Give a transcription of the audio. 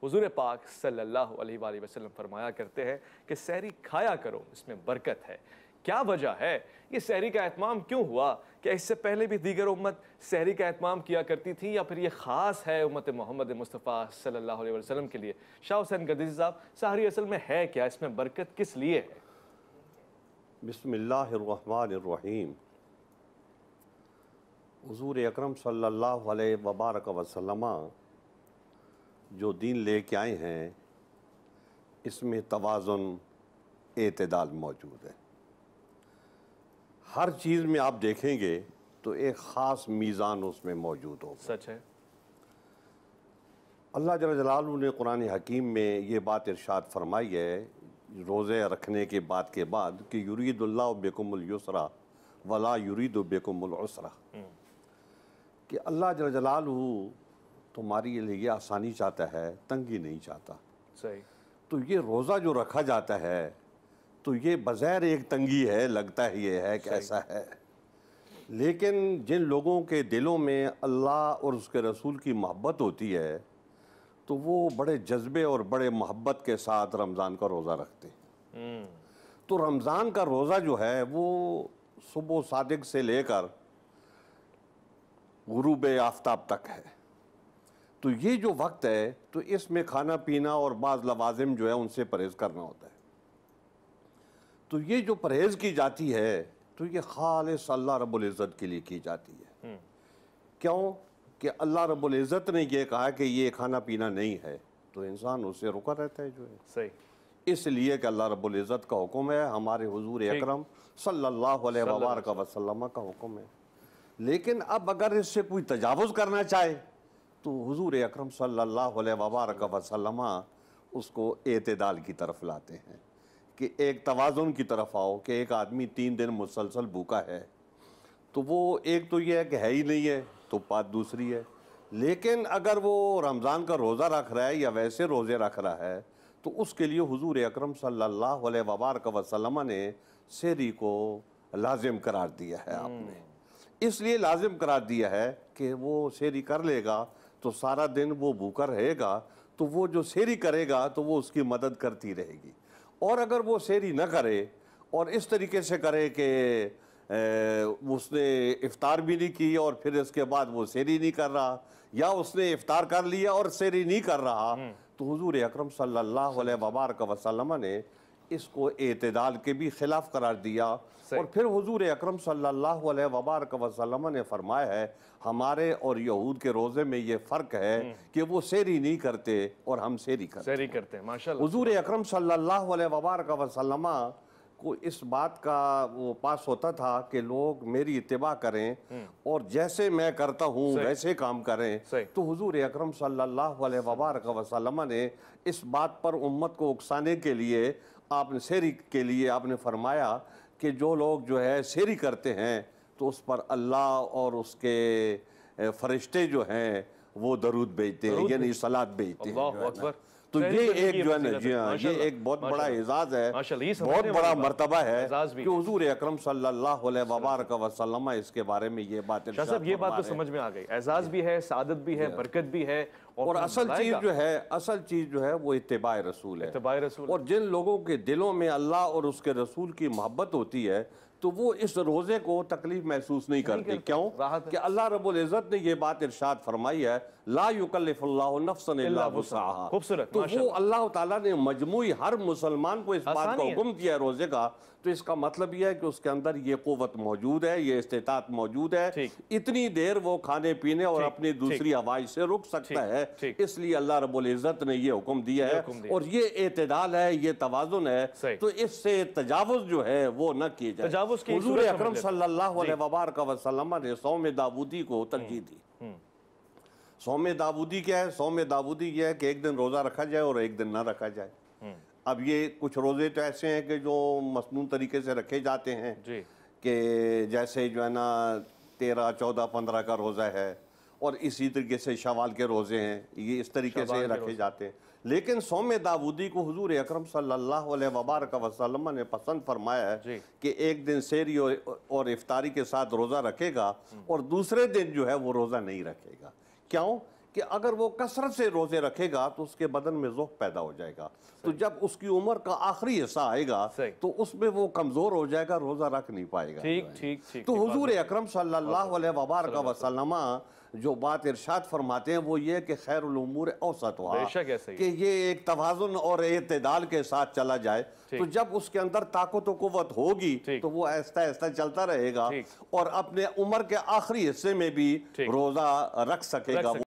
हुजूर पाक सल्लल्लाहु अलैहि वसल्लम फरमाया करते हैं कि सहरी खाया करो, इसमें बरकत है। क्या वजह है ये सहरी का एहतमाम क्यों हुआ? क्या इससे पहले भी दीगर उम्मत सहरी का एहतमाम किया करती थी या फिर ये ख़ास है उम्मत मोहम्मद मुस्तफ़ा सल्लल्लाहु अलैहि वसल्लम के लिए? शाह हुसैन गदीज़ी साहब, सहरी असल में है क्या? इसमें बरकत किस लिए है? बिस्मिल्लाहिर्रहमानिर्रहीम। हुज़ूर अकरम सल्लल्लाहु अलैहि वबारक वसल्लम जो दीन लेके आए हैं, इसमें तवाज़ुन, एतदाल मौजूद है। हर चीज़ में आप देखेंगे तो एक ख़ास मीज़ान उसमें मौजूद होगा। सच है। अल्लाह जल्ल जलालहू ने कुरान हकीम में ये बात इरशाद फरमाई है रोज़े रखने के बाद कि युरीदुल्लाहु बिकुमुल युसरा वला युरीदु बिकुमुल उसरा, कि अल्लाह जल्ल जलालहू तुम्हारी लिए आसानी चाहता है, तंगी नहीं चाहता। सही। तो ये रोज़ा जो रखा जाता है तो ये बज़ैर एक तंगी है, लगता है ये है कि ऐसा है, लेकिन जिन लोगों के दिलों में अल्लाह और उसके रसूल की मोहब्बत होती है तो वो बड़े जज्बे और बड़े मोहब्बत के साथ रमज़ान का रोज़ा रखते हैं। तो रमज़ान का रोज़ा जो है वो सुबह सादिक से लेकर गुरूब आफ्ताब तक है। तो ये जो वक्त है तो इसमें खाना पीना और बाज़ लवाजिम जो है उनसे परहेज़ करना होता है। तो ये जो परहेज़ की जाती है तो ये खालिस अल्लाह रब्बुल इज़्ज़त के लिए की जाती है। क्यों? कि अल्लाह रब्बुल इज़्ज़त ने ये कहा कि ये खाना पीना नहीं है, तो इंसान उससे रुका रहता है जो है। सही। इसलिए कि अल्लाह रब्बुल इज़्ज़त का हुक्म है, हमारे हुज़ूर अकरम सल्लल्लाहु अलैहि वसल्लम का हुक्म है। लेकिन अब अगर इससे कोई तजावुज़ करना चाहे तो हुज़ूर अकरम सल्लल्लाहु अलैहि वसल्लम उसको एतदाल की तरफ लाते हैं कि एक तवाज़ुन की तरफ आओ कि एक आदमी 3 दिन मुसलसल भूखा है तो वो एक तो ये है कि है ही नहीं है, तो बात दूसरी है। लेकिन अगर वो रमज़ान का रोज़ा रख रहा है या वैसे रोज़े रख रहा है तो उसके लिए हुज़ूर अकरम सल्लल्लाहु अलैहि वसल्लम ने सहरी को लाजिम करार दिया है। आपने इसलिए लाजिम करार दिया है कि वो सहरी कर लेगा तो सारा दिन वो भूखा रहेगा, तो वो जो सहरी करेगा तो वो उसकी मदद करती रहेगी। और अगर वो सहरी न करे और इस तरीके से करे कि उसने इफ्तार भी नहीं की और फिर इसके बाद वो सहरी नहीं कर रहा, या उसने इफ्तार कर लिया और सहरी नहीं कर रहा, तो हुज़ूर अकरम सल्लल्लाहु अलैहि वसल्लम ने इसको एतदाल के भी खिलाफ करार दिया। और फिर हुज़ूर अकरम सल्लल्लाहु अलैहि वसल्लम ने फरमाया है हमारे और यहूद के रोज़े में ये फ़र्क है कि वो सहरी नहीं करते और हम सहरी करते हैं। माशाअल्लाह। हुज़ूर अकरम सल्लल्लाहु अलैहि वसल्लम को इस बात का वो पास होता था कि लोग मेरी इत्तिबा करें और जैसे मैं करता हूँ वैसे काम करें। तो हुज़ूर अकरम सल्लल्लाहु अलैहि वसल्लम ने इस बात पर उम्मत को उकसाने के लिए आपने सहरी के लिए आपने फरमाया कि जो लोग जो है सहरी करते हैं तो उस पर अल्लाह और उसके फरिश्ते जो हैं वो दरूद भेजते हैं, यानी सलात भेजते हैं। तो ये एक जो है ना, जी हाँ, ये एक बहुत बड़ा एजाज़ है, बहुत बड़ा मर्तबा है कि हुज़ूर अकरम सल्लल्लाहु अलैहि वसल्लम इसके बारे में ये बात है। सब ये बात तो समझ में आ गई, एजाज़ भी है, सादत भी है, बरकत भी है, और असल चीज़ जो है वो इत्तिबा रसूल है। और जिन लोगों के दिलों में अल्लाह और उसके रसूल की मोहब्बत होती है तो वो इस रोज़े को तकलीफ महसूस नहीं करते। क्यों? कि अल्लाह रब्बुल इज़्ज़त ने ये बात इरशाद फरमाई है, ला युकल्लिफुल्लाहु नफ्सन इल्ला वुसअहा। तो वो अल्लाह ताला ने मजमूई हर मुसलमान को इस बात का हुक्म किया है रोज़े का, तो इसका मतलब यह है कि उसके अंदर ये क़ुव्वत मौजूद है, ये इस्तिताअत मौजूद है, इतनी देर वो खाने पीने और अपनी दूसरी हवाई से रुक सकता है। इसलिए अल्लाह रब्बुल इज़्ज़त ने ये हुक्म दिया है और ये एतदाल है, ये तवाज़ुन है। तो इससे तजावुज़ जो है वो न किए जाए। हुज़ूर अकरम सल्लल्लाहु अलैहि वसल्लम ने सौम दाऊदी को तरजीह दी। सौम दाऊदी क्या है? सौम दाऊदी यह है कि एक दिन रोज़ा रखा जाए और एक दिन ना रखा जाए। अब ये कुछ रोज़े तो ऐसे हैं कि जो मसनून तरीके से रखे जाते हैं कि जैसे जो है ना 13, 14, 15 का रोज़ा है, और इसी तरीके से शवाल के रोजे हैं, ये इस तरीके से रखे जाते हैं। लेकिन सौम दाऊदी को हुजूर अकरम सल्लल्लाहु अलैहि वसल्लम ने पसंद फरमाया है कि एक दिन सेहरी और इफ्तारी के साथ रोज़ा रखेगा और दूसरे दिन जो है वो रोज़ा नहीं रखेगा। क्यों? कि अगर वो कसरत से रोजे रखेगा तो उसके बदन में ज़ोफ़ पैदा हो जाएगा, तो जब उसकी उम्र का आखिरी हिस्सा आएगा तो उसमें वो कमज़ोर हो जाएगा, रोज़ा रख नहीं पाएगा। ठीक ठीक ठीक। तो हुजूर अकरम सल्लल्लाहु अलैहि वसल्लम जो बात इरशाद फरमाते हैं वो ये कि खैरुल उमूर औसत हुआ, कि ये एक तवाज़ुन और एतदाल के साथ चला जाए। तो जब उसके अंदर ताकत व कुव्वत होगी तो वो ऐसा ऐसा चलता रहेगा और अपने उम्र के आखिरी हिस्से में भी रोज़ा रख सकेगा।